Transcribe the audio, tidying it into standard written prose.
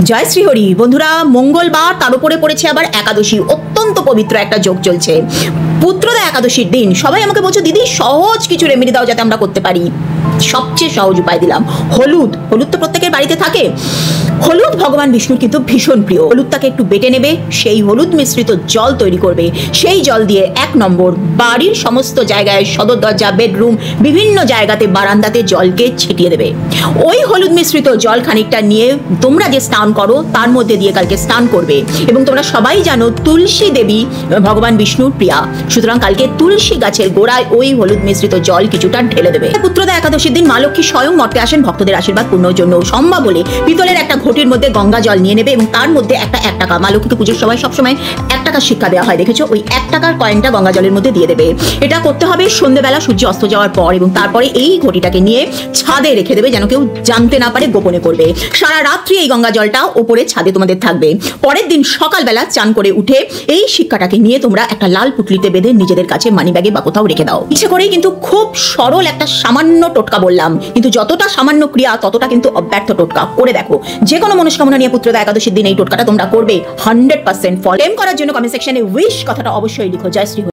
জয় শ্রীহরি। বন্ধুরা, মঙ্গলবার তার উপরে পড়েছে আবার একাদশী, অত্যন্ত পবিত্র একটা যোগ চলছে। পুত্রদা একাদশীর দিন সবাই আমাকে বলছো দিদি সহজ কিছু রেমেডি দাও যাতে আমরা করতে পারি। সবচেয়ে সহজ উপায় দিলাম, হলুদ। হলুদ তো প্রত্যেকের বাড়িতে থাকে। হলুদ ভগবান বিষ্ণুর কিন্তু ভীষণ প্রিয়। হলুদটাকে একটু বেটে নেবে, সেই হলুদ মিশ্রিত জল তৈরি করবে। সেই জল দিয়ে 1 নম্বর বাড়ির সমস্ত জায়গায়, সদর দরজা, বেডরুম, বিভিন্ন জায়গাতে, বারান্দাতে জলকে ছিটিয়ে দেবে। ওই হলুদ মিশ্রিত জল খানিকটা নিয়ে তোমরা যে স্নান করো তার মধ্যে দিয়ে কালকে স্নান করবে। এবং তোমরা সবাই জানো তুলসী দেবী ভগবান বিষ্ণুর প্রিয়া, সুতরাং কালকে তুলসী গাছের গোড়ায় ওই হলুদ মিশ্রিত জল কিছুটা ঢেলে দেবে। পুত্রদা একাদশীর দিন মা লক্ষ্মী স্বয়ং মর্তে আসেন ভক্তদের আশীর্বাদ পূর্ণর জন্য। সম্ভব বলে পিতলের একটা ঘটির মধ্যে গঙ্গা জল নিয়ে নেবে এবং তার মধ্যে একটা 1 টাকা, মা লক্ষ্মীকে পুজোর সময় সবসময় 1 টাকার শিক্ষা দেওয়া হয়, দেখেছো? ওই 1 টাকার কয়েনটা গঙ্গা জলের মধ্যে দিয়ে দেবে। এটা করতে হবে সন্ধ্যেবেলা সূর্য অস্ত যাওয়ার পর, এবং তারপরে এই ঘটিটাকে নিয়ে ছাদে রেখে দেবে, যেন কেউ জানতে না পারে, গোপনে করবে। সারা রাত্রি এই গঙ্গা জলটা ওপরে ছাদে তোমাদের থাকবে। পরের দিন সকালবেলা চান করে উঠে এই শিক্ষাটাকে নিয়ে তোমরা একটা লাল পুটলিতে বেঁধে নিজেদের কাছে মানি ব্যাগে বা কোথাও রেখে দাও। ইচ্ছে করেই কিন্তু খুব সরল একটা সামান্য টোটকা বললাম, কিন্তু যতটা সামান্য ক্রিয়া ততটা কিন্তু অব্যর্থ টোটকা। করে দেখো, যে কোনো মনস্কামনা নিয়ে পুত্রদা একাদশীর দিন এই টোটকাটা তোমরা করবে, 100% ফল। ক্লেম করার জন্য কমেন্ট সেকশনে উইশ কথাটা অবশ্যই লিখো। জয় শ্রী।